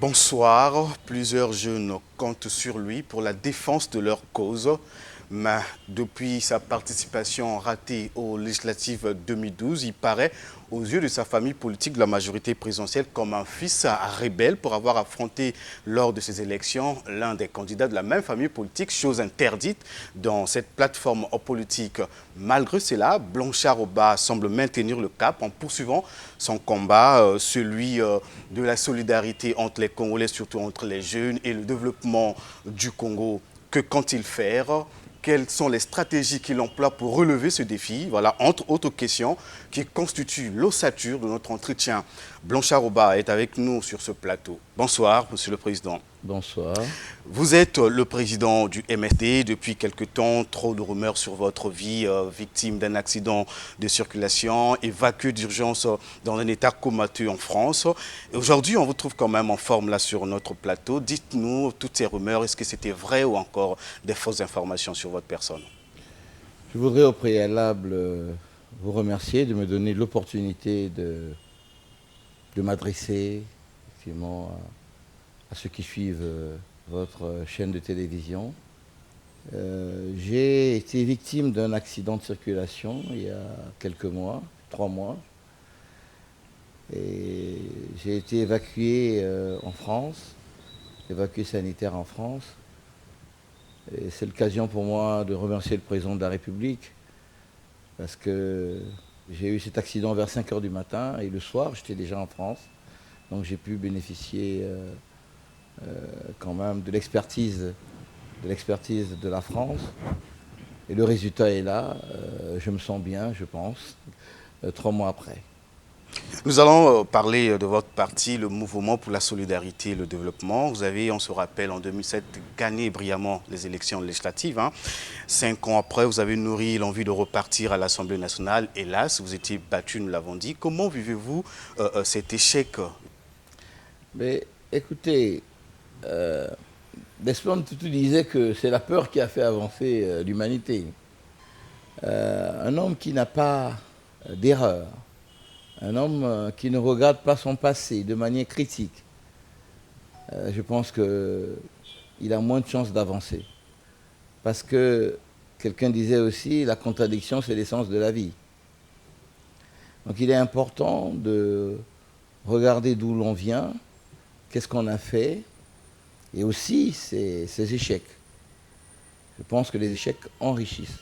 Bonsoir. Plusieurs jeunes comptent sur lui pour la défense de leur cause. Mais depuis sa participation ratée aux législatives 2012, il paraît aux yeux de sa famille politique de la majorité présidentielle comme un fils rebelle pour avoir affronté lors de ces élections l'un des candidats de la même famille politique, chose interdite dans cette plateforme politique. Malgré cela, Blanchard Oba semble maintenir le cap en poursuivant son combat, celui de la solidarité entre les Congolais, surtout entre les jeunes, et le développement du Congo. Que compte-t-il faire? Quelles sont les stratégies qu'il emploie pour relever ce défi? Voilà, entre autres questions qui constituent l'ossature de notre entretien. Blanchard Oba est avec nous sur ce plateau. Bonsoir, Monsieur le Président. Bonsoir. Vous êtes le président du MSD depuis quelque temps. Trop de rumeurs sur votre vie, victime d'un accident de circulation, évacué d'urgence dans un état comateux en France. Aujourd'hui, on vous trouve quand même en forme là sur notre plateau. Dites-nous toutes ces rumeurs, est-ce que c'était vrai ou encore des fausses informations sur votre personne? Je voudrais au préalable vous remercier de me donner l'opportunité de m'adresser effectivement à ceux qui suivent votre chaîne de télévision. J'ai été victime d'un accident de circulation il y a quelques mois, 3 mois. Et j'ai été évacué en France, évacué sanitaire en France. Et c'est l'occasion pour moi de remercier le président de la République parce que j'ai eu cet accident vers 5 h du matin et le soir, j'étais déjà en France. Donc j'ai pu bénéficier quand même de l'expertise de la France. Et le résultat est là. Je me sens bien, je pense, 3 mois après. Nous allons parler de votre parti, le Mouvement pour la solidarité et le développement. Vous avez, on se rappelle, en 2007, gagné brillamment les élections législatives. 5 ans après, vous avez nourri l'envie de repartir à l'Assemblée nationale. Hélas, vous étiez battu, nous l'avons dit. Comment vivez-vous cet échec? Mais écoutez, Desmond Tutu disait que c'est la peur qui a fait avancer l'humanité. Un homme qui n'a pas d'erreur, un homme qui ne regarde pas son passé de manière critique, je pense qu'il a moins de chances d'avancer. Parce que quelqu'un disait aussi, la contradiction, c'est l'essence de la vie. Donc il est important de regarder d'où l'on vient, qu'est-ce qu'on a fait, et aussi ses échecs. Je pense que les échecs enrichissent.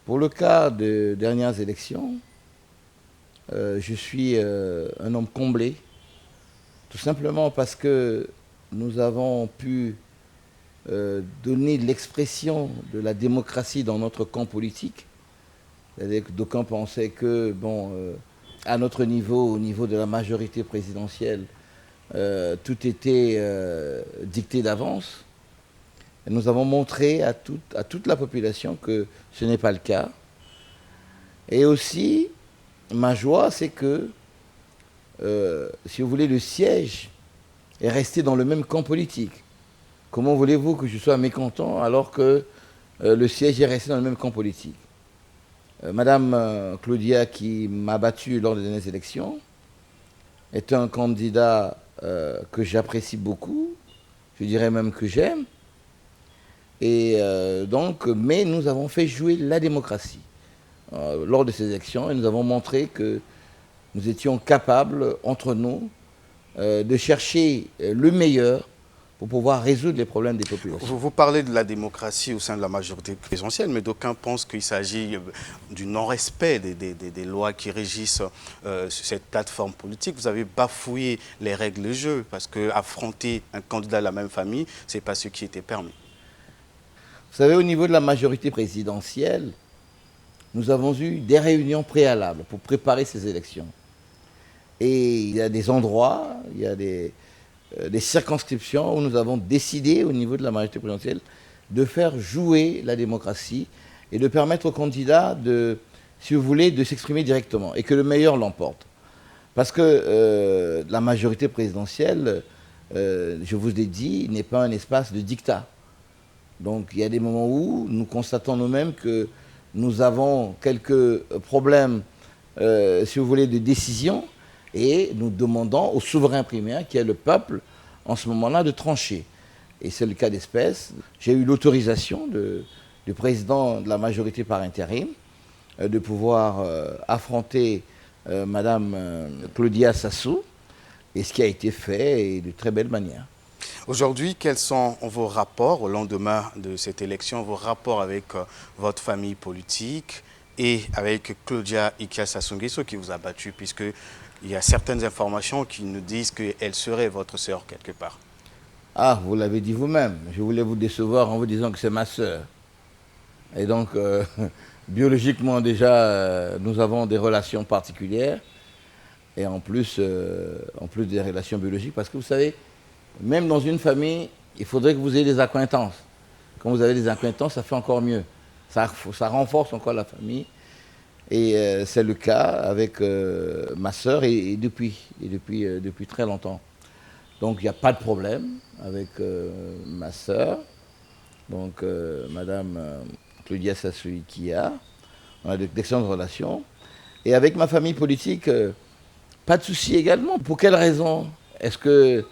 Pour le cas de dernières élections, je suis un homme comblé, tout simplement parce que nous avons pu donner l'expression de la démocratie dans notre camp politique. C'est-à-dire que d'aucuns pensaient que, à notre niveau, au niveau de la majorité présidentielle, tout était dicté d'avance. Et nous avons montré à toute la population que ce n'est pas le cas. Et aussi, ma joie, c'est que, si vous voulez, le siège est resté dans le même camp politique. Comment voulez-vous que je sois mécontent alors que le siège est resté dans le même camp politique? Madame Claudia, qui m'a battu lors des dernières élections, est un candidat que j'apprécie beaucoup, je dirais même que j'aime. Et mais nous avons fait jouer la démocratie lors de ces élections et nous avons montré que nous étions capables, entre nous, de chercher le meilleur pour pouvoir résoudre les problèmes des populations. Vous parlez de la démocratie au sein de la majorité présidentielle, mais d'aucuns pensent qu'il s'agit du non-respect des lois qui régissent cette plateforme politique. Vous avez bafoué les règles du jeu, parce qu'affronter un candidat de la même famille, ce n'est pas ce qui était permis. Vous savez, au niveau de la majorité présidentielle, nous avons eu des réunions préalables pour préparer ces élections. Et il y a des endroits, il y a des circonscriptions où nous avons décidé, au niveau de la majorité présidentielle, de faire jouer la démocratie et de permettre aux candidats si vous voulez, de s'exprimer directement et que le meilleur l'emporte. Parce que la majorité présidentielle, je vous l'ai dit, n'est pas un espace de dictat. Donc il y a des moments où nous constatons nous-mêmes que nous avons quelques problèmes, si vous voulez, de décision, et nous demandons au souverain primaire, qui est le peuple, en ce moment-là de trancher. Et c'est le cas d'espèce. J'ai eu l'autorisation du président de la majorité par intérim de pouvoir affronter Madame Claudia Sassou, et ce qui a été fait est de très belle manière. Aujourd'hui, quels sont vos rapports au lendemain de cette élection, vos rapports avec votre famille politique et avec Claudia Ikia Sassou Nguesso qui vous a battu, puisqu'il y a certaines informations qui nous disent qu'elle serait votre sœur quelque part? Ah, vous l'avez dit vous-même. Je voulais vous décevoir en vous disant que c'est ma sœur. Et donc, biologiquement déjà, nous avons des relations particulières. Et en plus des relations biologiques, parce que vous savez, même dans une famille, il faudrait que vous ayez des accointances. Quand vous avez des accointances, ça fait encore mieux. Ça renforce encore la famille. Et c'est le cas avec ma sœur et depuis très longtemps. Donc il n'y a pas de problème avec ma sœur, donc Madame Claudia Sassou Nguesso. On a d'excellentes relations. Et avec ma famille politique, pas de souci également. Pour quelle raison est-ce que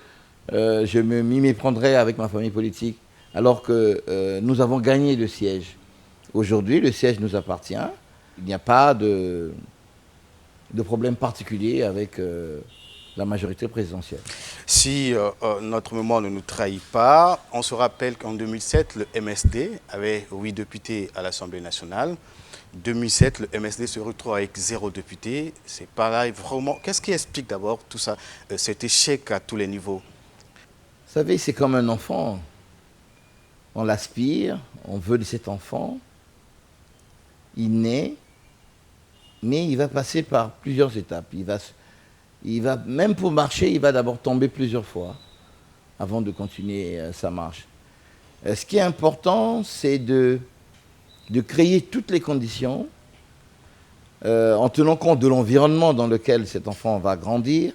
je m'y méprendrais avec ma famille politique alors que nous avons gagné le siège? Aujourd'hui, le siège nous appartient. Il n'y a pas de problème particulier avec la majorité présidentielle. Si notre mémoire ne nous trahit pas, on se rappelle qu'en 2007, le MSD avait 8 députés à l'Assemblée nationale. 2007, le MSD se retrouve avec 0 député. C'est pareil, vraiment. Qu'est-ce qui explique d'abord tout ça, cet échec à tous les niveaux? Vous savez, c'est comme un enfant. On l'aspire, on veut de cet enfant. Il naît, mais il va passer par plusieurs étapes. Il va, même pour marcher, il va d'abord tomber plusieurs fois avant de continuer sa marche. Ce qui est important, c'est de créer toutes les conditions en tenant compte de l'environnement dans lequel cet enfant va grandir,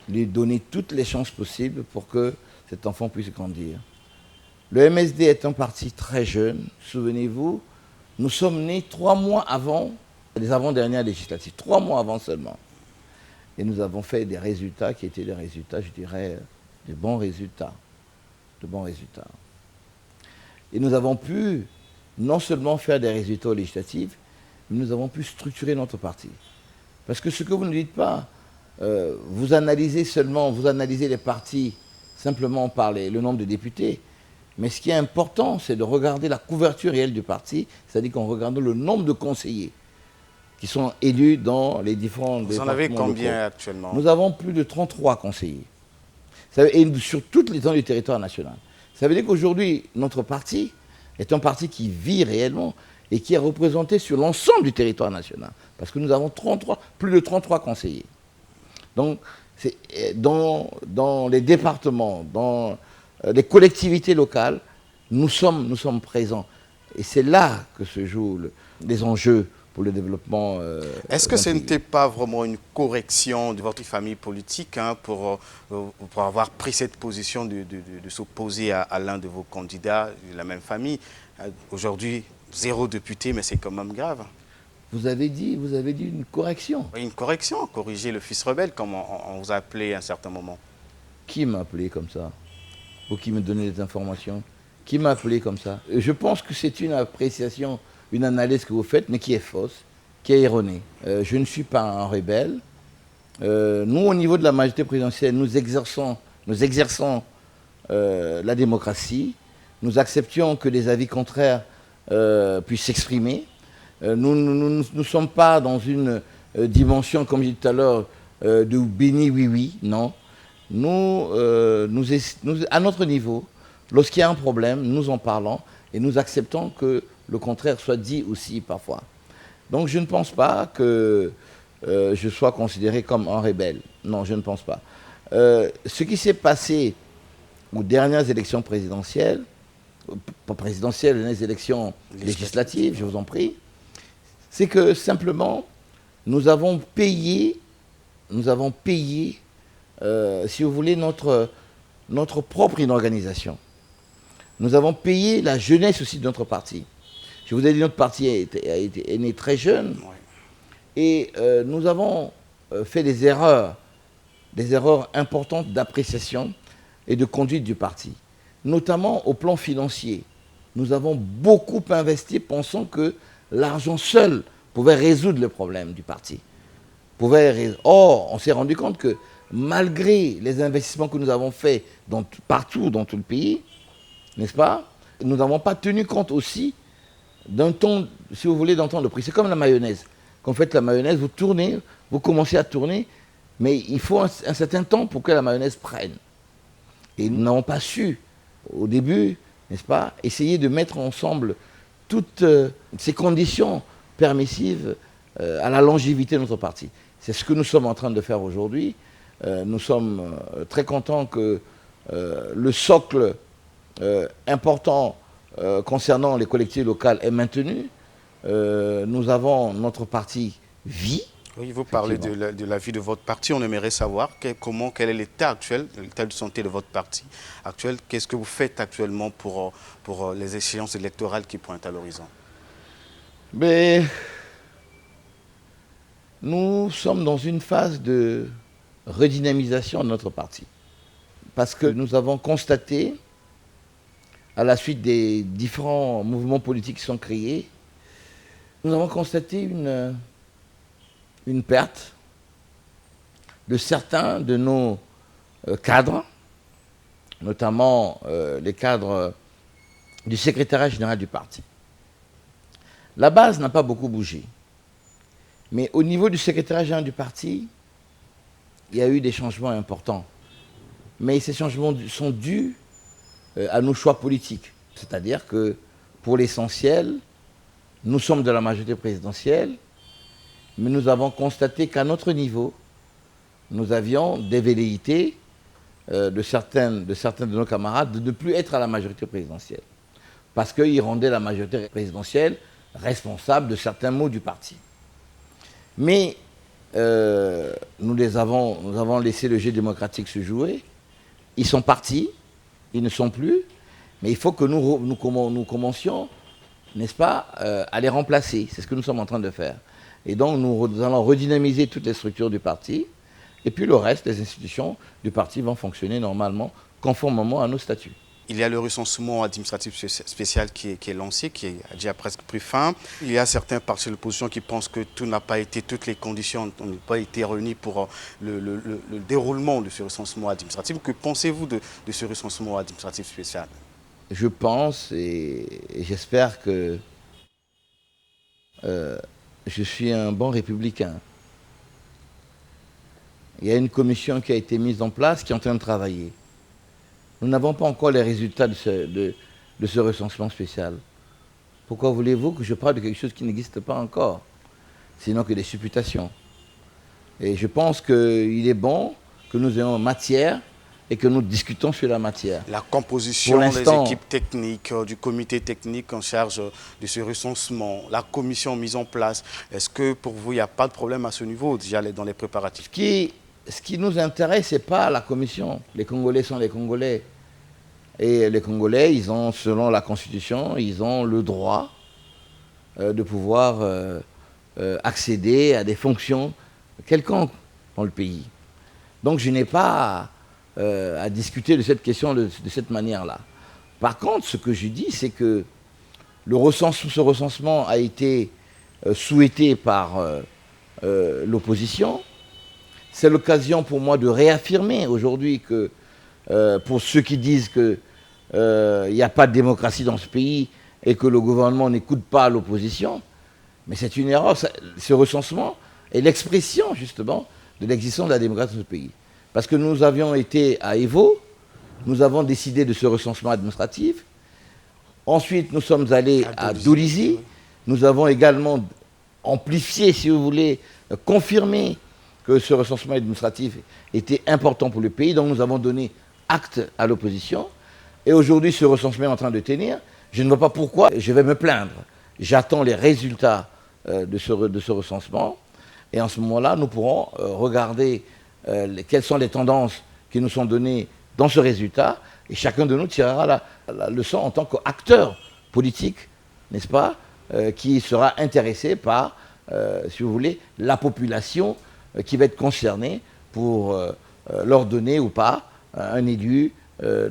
lui donner toutes les chances possibles pour que cet enfant puisse grandir. Le MSD est un parti très jeune. Souvenez-vous, nous sommes nés 3 mois avant les avant-dernières législatives, 3 mois avant seulement. Et nous avons fait des résultats qui étaient des résultats, je dirais, de bons résultats. De bons résultats. Et nous avons pu non seulement faire des résultats aux législatives, mais nous avons pu structurer notre parti. Parce que ce que vous ne dites pas, vous analysez les partis simplement par le nombre de députés, mais ce qui est important, c'est de regarder la couverture réelle du parti, c'est-à-dire qu'en regardant le nombre de conseillers qui sont élus dans les différents départements. Vous en avez combien locaux. actuellement? Nous avons plus de 33 conseillers, et sur toute l'étendue du territoire national. Ça veut dire qu'aujourd'hui, notre parti est un parti qui vit réellement et qui est représenté sur l'ensemble du territoire national. Parce que nous avons plus de 33 conseillers. Donc, dans les départements, dans les collectivités locales, nous sommes présents. Et c'est là que se jouent les enjeux pour le développement. Est-ce que ce n'était pas vraiment une correction de votre famille politique pour avoir pris cette position de s'opposer à l'un de vos candidats de la même famille? Aujourd'hui, 0 député, mais c'est quand même grave. Vous avez dit une correction. Oui, une correction, corriger le fils rebelle, comme on vous a appelé à un certain moment. Qui m'a appelé comme ça? Ou qui me donnait des informations? Qui m'a appelé comme ça? Je pense que c'est une appréciation, une analyse que vous faites, mais qui est fausse, qui est erronée. Je ne suis pas un rebelle. Nous, au niveau de la majorité présidentielle, nous exerçons la démocratie. Nous acceptions que des avis contraires puissent s'exprimer. Nous ne sommes pas dans une dimension, comme je disais tout à l'heure, de béni oui, non. Nous, à notre niveau, lorsqu'il y a un problème, nous en parlons et nous acceptons que le contraire soit dit aussi parfois. Donc je ne pense pas que je sois considéré comme un rebelle. Non, je ne pense pas. Ce qui s'est passé aux dernières élections présidentielles, pas présidentielles, les élections législatives, je vous en prie, c'est que simplement, nous avons payé, si vous voulez, notre propre inorganisation. Nous avons payé la jeunesse aussi de notre parti. Je vous ai dit, notre parti est né très jeune. Oui. Et nous avons fait des erreurs importantes d'appréciation et de conduite du parti, notamment au plan financier. Nous avons beaucoup investi pensant que l'argent seul pouvait résoudre le problème du parti. Or, on s'est rendu compte que malgré les investissements que nous avons faits partout dans tout le pays, n'est-ce pas, nous n'avons pas tenu compte aussi d'un temps, si vous voulez, d'un temps de prix. C'est comme la mayonnaise. Quand vous faites la mayonnaise, vous tournez, vous commencez à tourner, mais il faut un certain temps pour que la mayonnaise prenne. Et nous n'avons pas su, au début, n'est-ce pas, essayer de mettre ensemble toutes ces conditions permissives à la longévité de notre parti. C'est ce que nous sommes en train de faire aujourd'hui. Nous sommes très contents que le socle important concernant les collectivités locales est maintenu. Nous avons notre parti vie. Oui, vous parlez de la vie de votre parti. On aimerait savoir quel est l'état actuel, l'état de santé de votre parti actuel. Qu'est-ce que vous faites actuellement pour les échéances électorales qui pointent à l'horizon? Mais nous sommes dans une phase de redynamisation de notre parti. Parce que nous avons constaté, à la suite des différents mouvements politiques qui sont créés, nous avons constaté une perte de certains de nos cadres, notamment les cadres du secrétariat général du parti. La base n'a pas beaucoup bougé. Mais au niveau du secrétariat général du parti, il y a eu des changements importants. Mais ces changements sont dus à nos choix politiques. C'est-à-dire que, pour l'essentiel, nous sommes de la majorité présidentielle, mais nous avons constaté qu'à notre niveau, nous avions des velléités de certains de nos camarades de ne plus être à la majorité présidentielle. Parce qu'ils rendaient la majorité présidentielle responsable de certains maux du parti. Mais nous avons laissé le jeu démocratique se jouer. Ils sont partis, ils ne sont plus, mais il faut que nous commencions, n'est-ce pas, à les remplacer. C'est ce que nous sommes en train de faire. Et donc nous allons redynamiser toutes les structures du parti, et puis le reste des institutions du parti vont fonctionner normalement, conformément à nos statuts. Il y a le recensement administratif spécial qui est lancé, qui a déjà presque pris fin. Il y a certains partis de l'opposition qui pensent que toutes les conditions n'ont pas été réunies pour le déroulement de ce recensement administratif. Que pensez-vous de ce recensement administratif spécial? Je pense et j'espère que je suis un bon républicain. Il y a une commission qui a été mise en place, qui est en train de travailler. Nous n'avons pas encore les résultats de ce recensement spécial. Pourquoi voulez-vous que je parle de quelque chose qui n'existe pas encore? Sinon que des supputations. Et je pense qu'il est bon que nous ayons matière et que nous discutons sur la matière. La composition des équipes techniques, du comité technique en charge de ce recensement, la commission mise en place, est-ce que pour vous, il n'y a pas de problème à ce niveau, déjà dans les préparatifs? Ce qui nous intéresse, ce n'est pas la commission. Les Congolais sont les Congolais. Et les Congolais, ils ont, selon la Constitution, ils ont le droit de pouvoir accéder à des fonctions quelconques dans le pays. Donc je n'ai pas à discuter de cette question de cette manière-là. Par contre, ce que je dis, c'est que ce recensement a été souhaité par l'opposition. C'est l'occasion pour moi de réaffirmer aujourd'hui que pour ceux qui disent qu'il n'y a pas de démocratie dans ce pays et que le gouvernement n'écoute pas l'opposition, mais c'est une erreur. Ce recensement est l'expression justement de l'existence de la démocratie dans ce pays. Parce que nous avions été à Evo, nous avons décidé de ce recensement administratif. Ensuite, nous sommes allés à Dolisie. Nous avons également amplifié, si vous voulez, confirmé que ce recensement administratif était important pour le pays. Donc nous avons donné acte à l'opposition. Et aujourd'hui, ce recensement est en train de tenir. Je ne vois pas pourquoi je vais me plaindre. J'attends les résultats de ce recensement. Et en ce moment-là, nous pourrons regarder quelles sont les tendances qui nous sont données dans ce résultat. Et chacun de nous tirera la leçon en tant qu'acteur politique, n'est-ce pas, qui sera intéressé par, si vous voulez, la population qui va être concernée pour leur donner ou pas un élu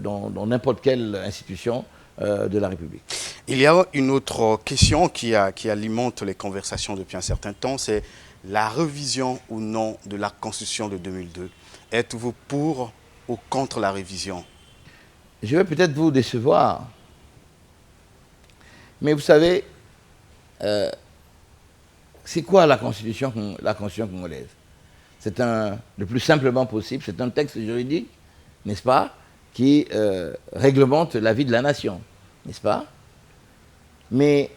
dans n'importe quelle institution de la République. Il y a une autre question qui alimente les conversations depuis un certain temps, c'est la révision ou non de la Constitution de 2002. Êtes-vous pour ou contre la révision? Je vais peut-être vous décevoir, mais vous savez, c'est quoi la Constitution congolaise? C'est le plus simplement possible, c'est un texte juridique, n'est-ce pas, qui réglemente la vie de la nation, n'est-ce pas? Mais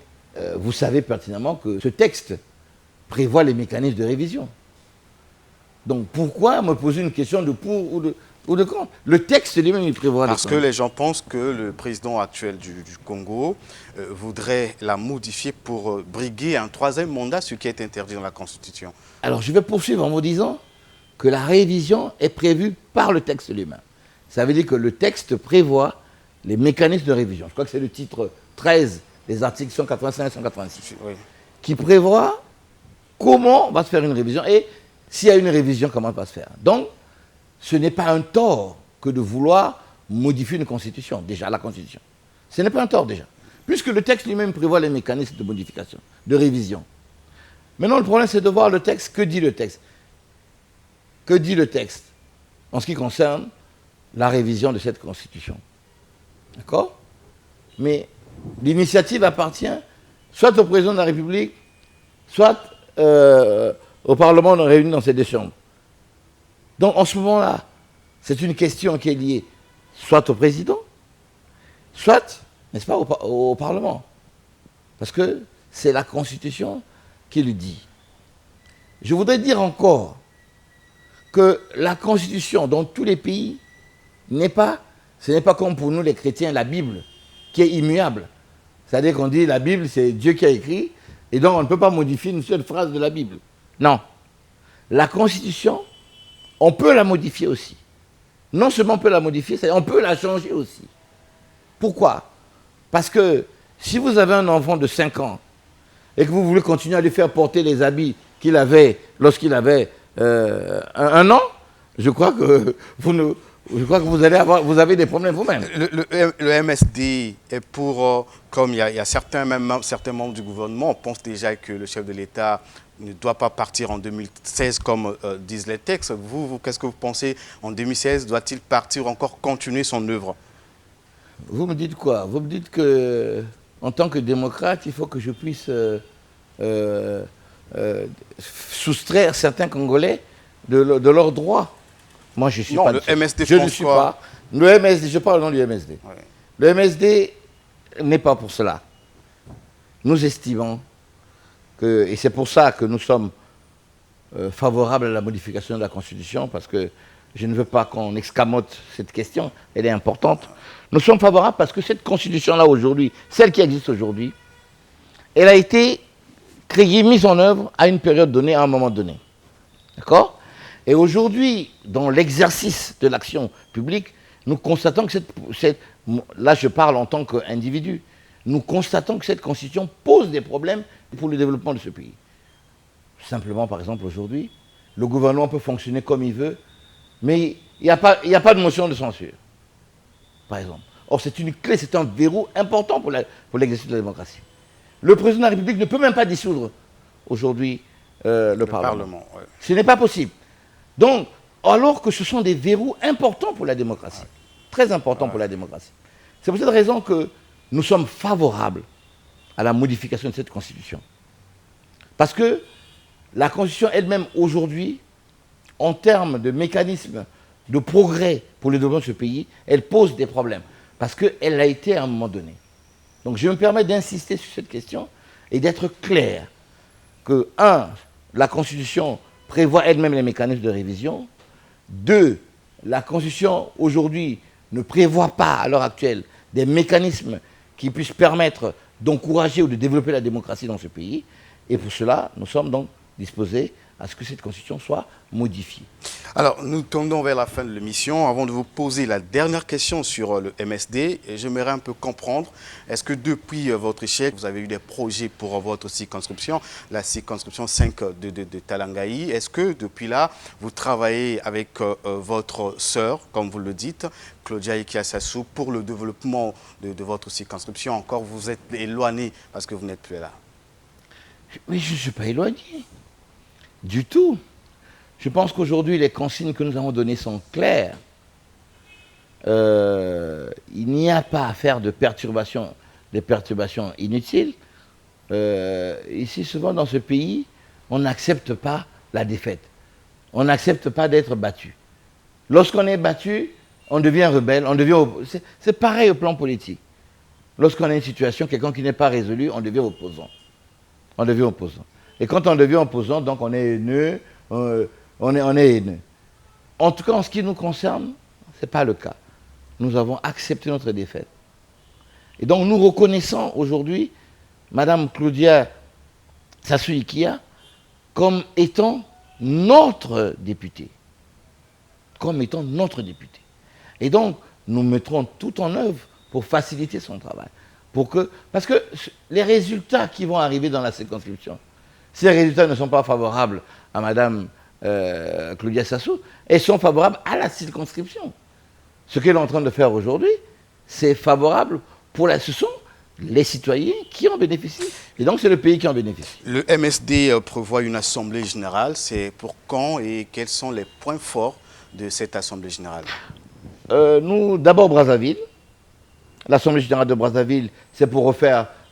vous savez pertinemment que ce texte prévoit les mécanismes de révision. Donc pourquoi me poser une question de pour ou de contre? Le texte lui-même, il prévoit... Parce que les gens pensent que le président actuel du Congo voudrait la modifier pour briguer un troisième mandat, ce qui est interdit dans la Constitution. Alors je vais poursuivre en vous disant que la révision est prévue par le texte lui-même. Ça veut dire que le texte prévoit les mécanismes de révision. Je crois que c'est le titre 13 des articles 185 et 186, oui, qui prévoit comment va se faire une révision et s'il y a une révision, comment elle va se faire. Donc, ce n'est pas un tort que de vouloir modifier une constitution, déjà la constitution. Ce n'est pas un tort déjà, puisque le texte lui-même prévoit les mécanismes de modification, de révision. Maintenant, le problème, c'est de voir le texte. Que dit le texte? Que dit le texte en ce qui concerne la révision de cette constitution? D'accord? Mais l'initiative appartient soit au président de la République, soit au Parlement réuni dans ces deux chambres. Donc en ce moment-là, c'est une question qui est liée soit au président, soit, n'est-ce pas, au Parlement. Parce que c'est la Constitution qui le dit. Je voudrais dire encore que la Constitution dans tous les pays ce n'est pas comme pour nous les chrétiens, la Bible, qui est immuable. C'est-à-dire qu'on dit la Bible, c'est Dieu qui a écrit, et donc on ne peut pas modifier une seule phrase de la Bible. Non. La Constitution, on peut la modifier aussi. Non seulement on peut la modifier, on peut la changer aussi. Pourquoi? Parce que si vous avez un enfant de 5 ans et que vous voulez continuer à lui faire porter les habits qu'il avait lorsqu'il avait 1 an, je crois que vous avez des problèmes vous-même. Le MSD est pour, comme il y a certains membres du gouvernement, on pense déjà que le chef de l'État ne doit pas partir en 2016 comme disent les textes. Vous qu'est-ce que vous pensez? En 2016, doit-il partir ou encore continuer son œuvre? Vous me dites quoi? Vous me dites que, en tant que démocrate, il faut que je puisse soustraire certains Congolais de leurs droits. Moi, je suis non, pas... le MSD je ne suis pas... Le MSD, je parle au nom du MSD. Oui. Le MSD n'est pas pour cela. Nous estimons que... Et c'est pour ça que nous sommes favorables à la modification de la Constitution, parce que je ne veux pas qu'on escamote cette question, elle est importante. Nous sommes favorables parce que cette Constitution-là aujourd'hui, celle qui existe aujourd'hui, elle a été créée, mise en œuvre à une période donnée, à un moment donné. D'accord ? Et aujourd'hui, dans l'exercice de l'action publique, nous constatons que là je parle en tant qu'individu, nous constatons que cette constitution pose des problèmes pour le développement de ce pays. Simplement, par exemple, aujourd'hui, le gouvernement peut fonctionner comme il veut, mais il n'y a pas de motion de censure, par exemple. Or, c'est une clé, c'est un verrou important pour l'exercice de la démocratie. Le président de la République ne peut même pas dissoudre aujourd'hui le Parlement. Ouais. Ce n'est pas possible. Donc, alors que ce sont des verrous importants pour la démocratie, très importants pour la démocratie. C'est pour cette raison que nous sommes favorables à la modification de cette Constitution. Parce que la Constitution elle-même, aujourd'hui, en termes de mécanismes de progrès pour le développement de ce pays, elle pose des problèmes. Parce qu'elle a été à un moment donné. Donc je me permets d'insister sur cette question et d'être clair que, 1, la Constitution prévoit elle-même les mécanismes de révision. 2, la Constitution, aujourd'hui, ne prévoit pas, à l'heure actuelle, des mécanismes qui puissent permettre d'encourager ou de développer la démocratie dans ce pays. Et pour cela, nous sommes donc disposés à ce que cette constitution soit modifiée. Alors, nous tendons vers la fin de l'émission. Avant de vous poser la dernière question sur le MSD, j'aimerais un peu comprendre, est-ce que depuis votre échec, vous avez eu des projets pour votre circonscription, la circonscription 5 de Talangaï? Est-ce que depuis là, vous travaillez avec votre sœur, comme vous le dites, Claudia Ikiasassou, pour le développement de votre circonscription? Encore, vous êtes éloigné parce que vous n'êtes plus là. Mais je ne suis pas éloigné du tout. Je pense qu'aujourd'hui, les consignes que nous avons données sont claires. Il n'y a pas à faire de perturbations inutiles. Ici, souvent dans ce pays, on n'accepte pas la défaite. On n'accepte pas d'être battu. Lorsqu'on est battu, on devient rebelle. C'est pareil au plan politique. Lorsqu'on a une situation, quelqu'un qui n'est pas résolu, on devient opposant. On devient opposant. Et quand on devient opposant, donc on est haineux, on est haineux. En tout cas, en ce qui nous concerne, ce n'est pas le cas. Nous avons accepté notre défaite. Et donc, nous reconnaissons aujourd'hui Mme Claudia Sassou-Ikia comme étant notre députée. Comme étant notre députée. Et donc, nous mettrons tout en œuvre pour faciliter son travail. Parce que les résultats qui vont arriver dans la circonscription, si les résultats ne sont pas favorables à Mme Claudia Sassou, elles sont favorables à la circonscription. Ce qu'elle est en train de faire aujourd'hui, c'est favorable ce sont les citoyens qui en bénéficient. Et donc, c'est le pays qui en bénéficie. Le MSD prévoit une assemblée générale. C'est pour quand et quels sont les points forts de cette assemblée générale? Nous, d'abord Brazzaville. L'assemblée générale de Brazzaville, c'est pour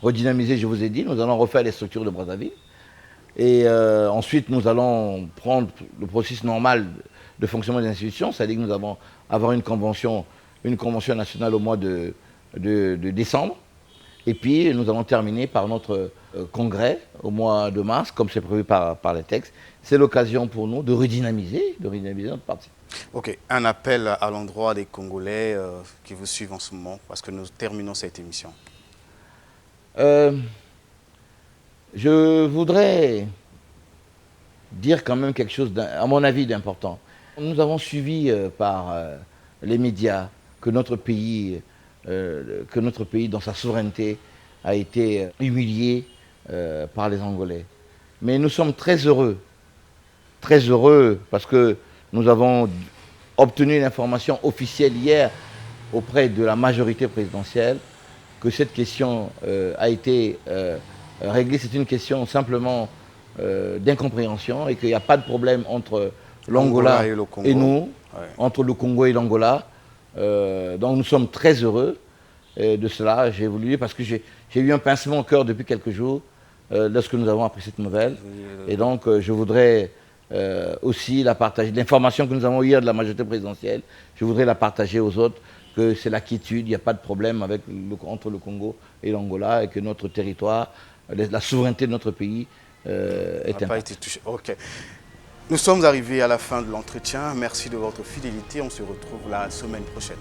redynamiser, je vous ai dit, nous allons refaire les structures de Brazzaville. Et ensuite, nous allons prendre le processus normal de fonctionnement des institutions, c'est-à-dire que nous allons avoir une convention nationale au mois de décembre. Et puis, nous allons terminer par notre congrès au mois de mars, comme c'est prévu par les textes. C'est l'occasion pour nous de redynamiser notre parti. Ok, un appel à l'endroit des Congolais qui vous suivent en ce moment, parce que nous terminons cette émission. Je voudrais dire quand même quelque chose, à mon avis, d'important. Nous avons suivi par les médias que notre pays, dans sa souveraineté, a été humilié par les Angolais. Mais nous sommes très heureux parce que nous avons obtenu une information officielle hier auprès de la majorité présidentielle que cette question a été réglée. C'est une question simplement d'incompréhension et qu'il n'y a pas de problème entre l'Angola et nous, entre le Congo et l'Angola. Donc nous sommes très heureux de cela. J'ai voulu, parce que j'ai eu un pincement au cœur depuis quelques jours lorsque nous avons appris cette nouvelle. Et donc je voudrais aussi la partager. L'information que nous avons hier de la majorité présidentielle, je voudrais la partager aux autres, que c'est la quiétude, il n'y a pas de problème entre le Congo et l'Angola et que notre territoire, la souveraineté de notre pays est n'a pas été touchée. Ok. Nous sommes arrivés à la fin de l'entretien. Merci de votre fidélité. On se retrouve la semaine prochaine.